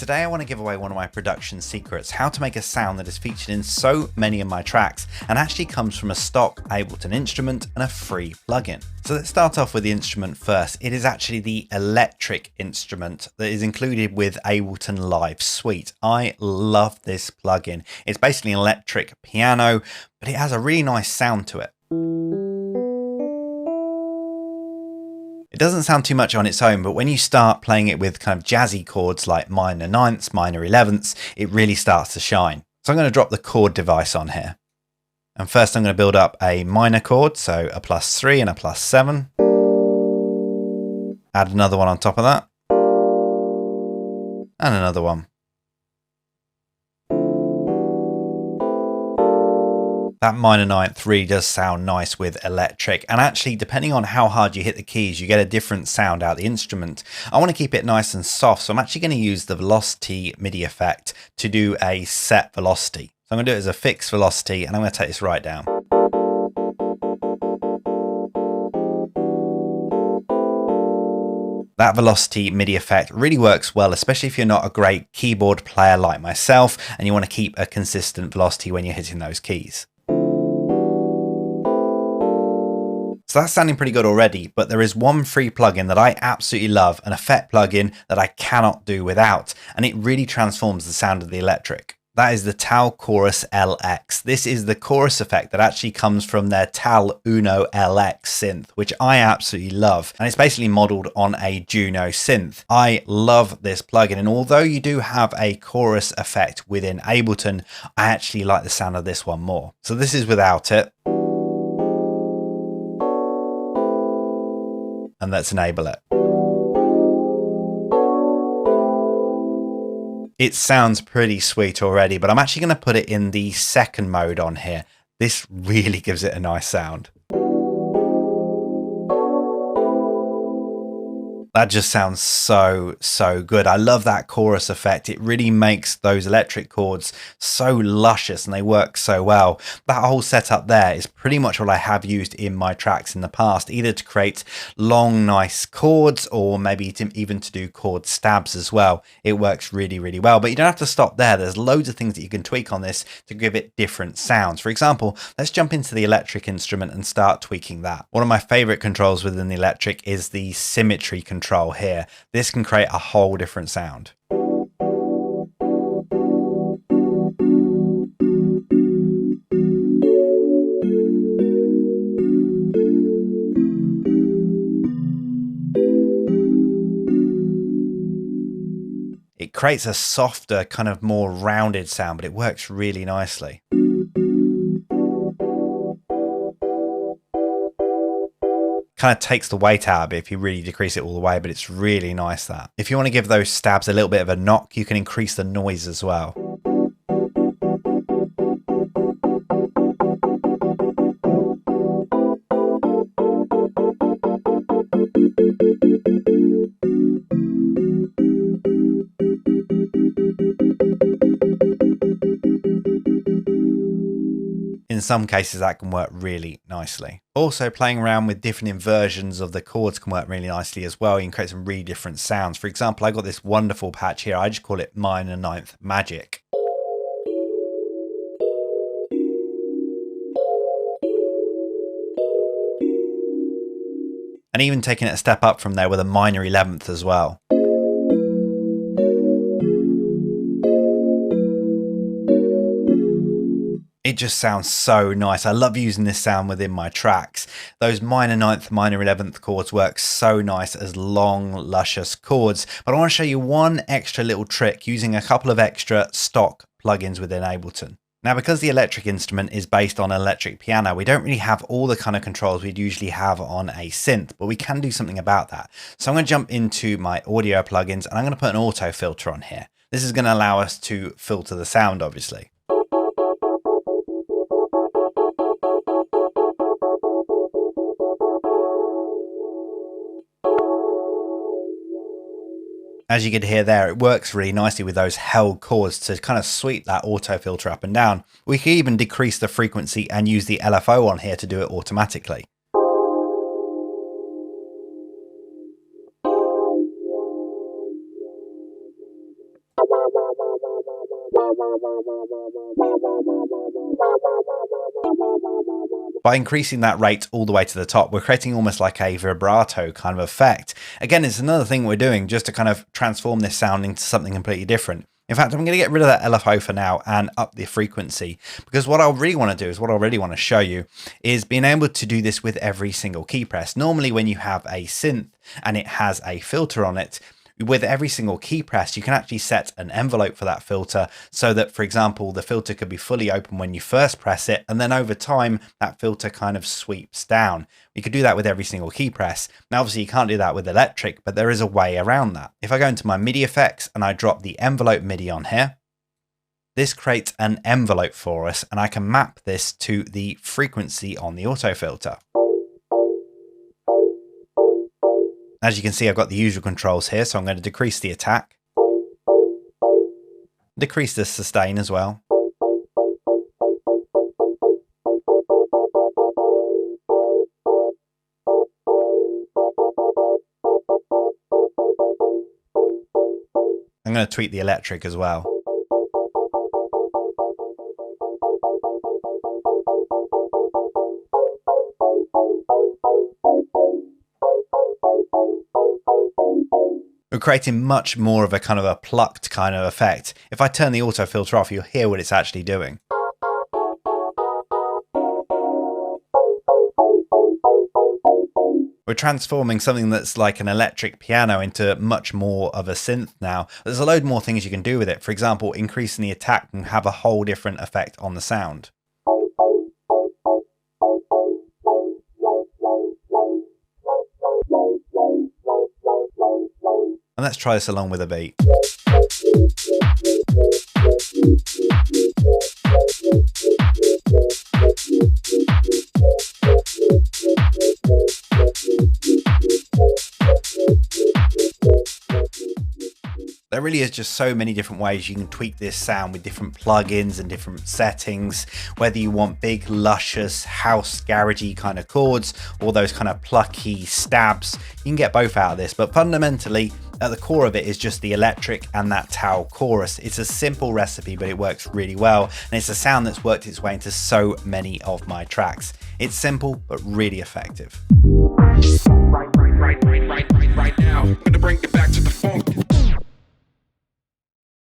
today I want to give away one of my production secrets, how to make a sound that is featured in so many of my tracks and actually comes from a stock Ableton instrument and a free plugin. So let's start off with the instrument first. It is actually the electric instrument that is included with Ableton Live Suite. I love this plugin. It's basically an electric piano, but it has a really nice sound to it. It doesn't sound too much on its own, but when you start playing it with kind of jazzy chords like minor ninths, minor 11ths, it really starts to shine. So I'm going to drop the chord device on here. And first I'm going to build up a minor chord, so a +3 and a +7. Add another one on top of that. And another one. That minor ninth really does sound nice with electric, and actually depending on how hard you hit the keys you get a different sound out the instrument. I want to keep it nice and soft, so I'm actually going to use the velocity MIDI effect to do a set velocity. So I'm going to do it as a fixed velocity, and I'm going to take this right down. That velocity MIDI effect really works well, especially if you're not a great keyboard player like myself and you want to keep a consistent velocity when you're hitting those keys. So that's sounding pretty good already, but there is one free plugin that I absolutely love, an effect plugin that I cannot do without, and it really transforms the sound of the electric. That is the Tal Chorus LX. This is the chorus effect that actually comes from their Tal Uno LX synth, which I absolutely love. And it's basically modeled on a Juno synth. I love this plugin, and although you do have a chorus effect within Ableton, I actually like the sound of this one more. So this is without it. And let's enable it. It sounds pretty sweet already, but I'm actually going to put it in the second mode on here. This really gives it a nice sound. That just sounds so good. I love that chorus effect. It really makes those electric chords so luscious and they work so well. That whole setup there is pretty much what I have used in my tracks in the past, either to create long, nice chords or maybe even to do chord stabs as well. It works really well, but you don't have to stop there. There's loads of things that you can tweak on this to give it different sounds. For example, let's jump into the electric instrument and start tweaking that. One of my favorite controls within the electric is the symmetry control here. This can create a whole different sound. It creates a softer, kind of more rounded sound, but it works really nicely. Kind of takes the weight out of it if you really decrease it all the way, but it's really nice that. If you want to give those stabs a little bit of a knock, you can increase the noise as well. In some cases that can work really nicely. Also, playing around with different inversions of the chords can work really nicely as well. You can create some really different sounds. For example, I got this wonderful patch here. I just call it minor ninth magic. And even taking it a step up from there with a minor 11th as well. It just sounds so nice. I love using this sound within my tracks. Those minor ninth, minor 11th chords work so nice as long, luscious chords. But I want to show you one extra little trick using a couple of extra stock plugins within Ableton. Now, because the electric instrument is based on an electric piano, we don't really have all the kind of controls we'd usually have on a synth, but we can do something about that. So I'm going to jump into my audio plugins and I'm going to put an auto filter on here. This is going to allow us to filter the sound, obviously. As you can hear there, it works really nicely with those held chords to kind of sweep that auto filter up and down. We can even decrease the frequency and use the LFO on here to do it automatically. By increasing that rate all the way to the top, we're creating almost like a vibrato kind of effect. Again, it's another thing we're doing just to kind of transform this sound into something completely different. In fact, I'm going to get rid of that LFO for now and up the frequency, because what I really want to do is what I really want to show you is being able to do this with every single key press. Normally when you have a synth and it has a filter on it, with every single key press, you can actually set an envelope for that filter so that, for example, the filter could be fully open when you first press it, and then over time, that filter kind of sweeps down. You could do that with every single key press. Now, obviously, you can't do that with electric, but there is a way around that. If I go into my MIDI effects and I drop the envelope MIDI on here, this creates an envelope for us, and I can map this to the frequency on the auto filter. As you can see, I've got the usual controls here, so I'm going to decrease the attack, decrease the sustain as well. I'm going to tweak the electric as well. We're creating much more of a kind of a plucked kind of effect. If I turn the auto filter off, you'll hear what it's actually doing. We're transforming something that's like an electric piano into much more of a synth now. There's a load more things you can do with it. For example, increasing the attack can have a whole different effect on the sound. And let's try this along with a beat. There really is just so many different ways you can tweak this sound with different plugins and different settings, whether you want big, luscious, house, garagey kind of chords, or those kind of plucky stabs. You can get both out of this, but fundamentally, at the core of it is just the electric and that towel chorus. It's a simple recipe, but it works really well, and it's a sound that's worked its way into so many of my tracks. It's simple, but really effective. Right now, I'm gonna bring it back to the funk.